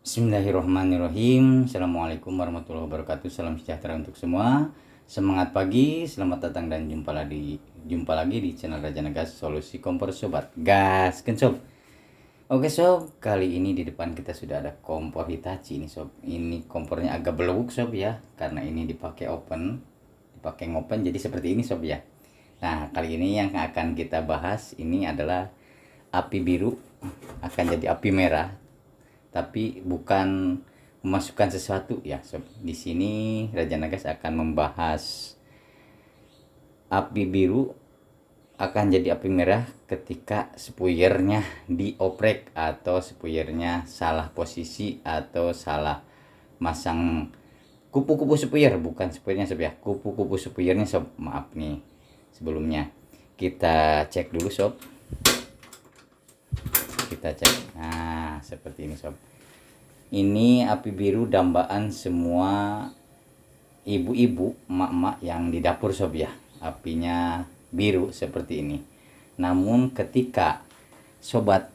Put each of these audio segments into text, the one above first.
Bismillahirrahmanirrahim. Assalamualaikum warahmatullahi wabarakatuh. Salam sejahtera untuk semua. Semangat pagi, selamat datang dan jumpa lagi di channel Raja Gas Solusi Kompor Sobat Gas Sob. Oke sob, kali ini di depan kita sudah ada kompor Hitachi ini sob. Ini kompornya agak beluk sob ya, karena ini dipakai ngopen jadi seperti ini sob ya. Nah, kali ini yang akan kita bahas ini adalah api biru akan jadi api merah, tapi bukan memasukkan sesuatu ya sob. Di sini Raja Nagas akan membahas api biru akan jadi api merah ketika spuyernya dioprek atau spuyernya salah posisi atau salah masang kupu-kupu spuyer, bukan spuyernya sob ya, kupu-kupu spuyernya sob. Maaf nih sebelumnya, kita cek dulu sob. Kita cek. Nah, seperti ini sob. Ini api biru dambaan semua ibu-ibu, emak-emak yang di dapur sob ya. Apinya biru seperti ini. Namun ketika sobat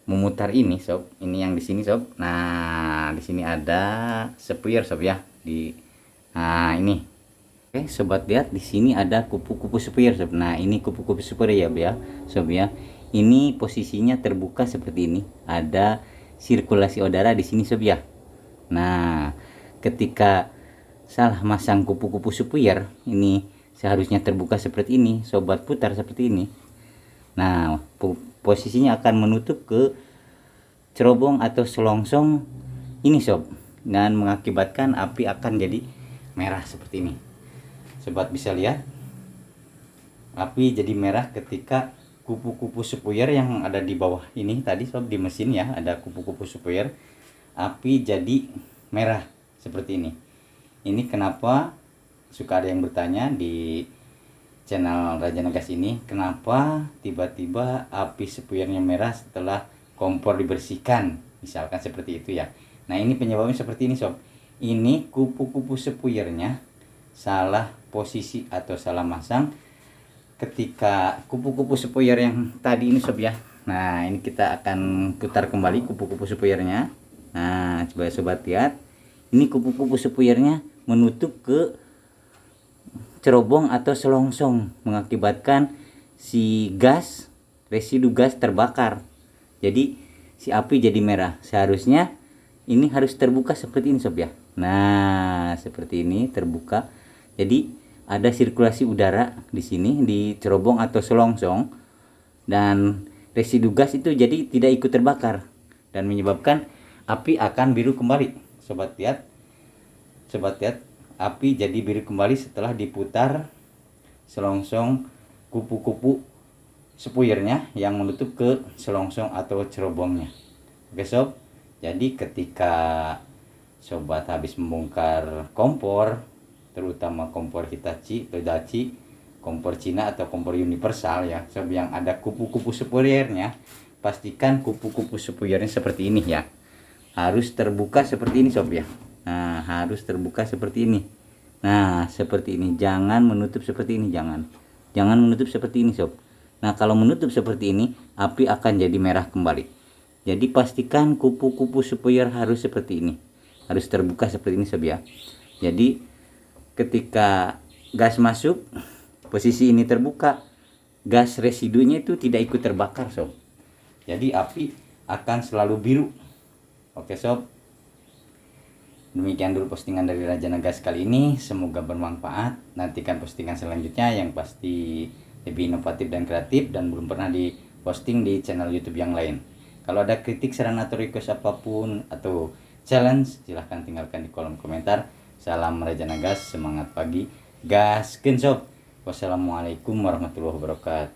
memutar ini sob, ini yang di sini sob. Nah, di sini ada spuyer sob ya. Nah, ini. Oke, sobat lihat di sini ada kupu-kupu spuyer sob. Nah, ini kupu-kupu spuyer ya, sob ya. Ini posisinya terbuka seperti ini. Ada sirkulasi udara di sini sob ya. Nah, ketika salah masang kupu-kupu spuyer, ini seharusnya terbuka seperti ini. Sobat putar seperti ini. Nah, posisinya akan menutup ke cerobong atau selongsong ini sob, dan mengakibatkan api akan jadi merah seperti ini. Sobat bisa lihat api jadi merah ketika kupu-kupu spuyer yang ada di bawah ini tadi sob, di mesin ya ada kupu-kupu spuyer, api jadi merah seperti ini. Ini kenapa suka ada yang bertanya di channel Raja Nagas ini, kenapa tiba-tiba api spuyernya merah setelah kompor dibersihkan, misalkan seperti itu ya. Nah, ini penyebabnya seperti ini sob. Ini kupu-kupu spuyernya salah posisi atau salah masang ketika kupu-kupu spuyer yang tadi ini sob ya. Nah, ini kita akan putar kembali kupu-kupu spuyernya. Nah, coba sobat lihat. Ini kupu-kupu spuyernya menutup ke cerobong atau selongsong, mengakibatkan si residu gas terbakar. Jadi si api jadi merah. Seharusnya ini harus terbuka seperti ini sob ya. Nah, seperti ini terbuka. Jadi ada sirkulasi udara di sini di cerobong atau selongsong, dan residu gas itu jadi tidak ikut terbakar dan menyebabkan api akan biru kembali. Sobat lihat api jadi biru kembali setelah diputar selongsong kupu-kupu spuyernya yang menutup ke selongsong atau cerobongnya. Oke sob, jadi ketika sobat habis membongkar kompor, terutama kompor Hitachi, kompor Cina atau kompor universal ya sob, yang ada kupu-kupu spuyernya, pastikan kupu-kupu spuyernya seperti ini ya, harus terbuka seperti ini sob ya. Nah, harus terbuka seperti ini. Nah, seperti ini, jangan menutup seperti ini, jangan menutup seperti ini sob. Nah, kalau menutup seperti ini, api akan jadi merah kembali. Jadi pastikan kupu-kupu spuyer harus seperti ini, harus terbuka seperti ini sob ya. Jadi ketika gas masuk, posisi ini terbuka, gas residunya itu tidak ikut terbakar sob. Jadi api akan selalu biru. Oke sob, demikian dulu postingan dari Raja Nagas kali ini. Semoga bermanfaat. Nantikan postingan selanjutnya yang pasti lebih inovatif dan kreatif dan belum pernah diposting di channel YouTube yang lain. Kalau ada kritik, saran atau request apapun atau challenge, silahkan tinggalkan di kolom komentar. Salam Raja Nagas, semangat pagi, gas sob. Wassalamualaikum warahmatullahi wabarakatuh.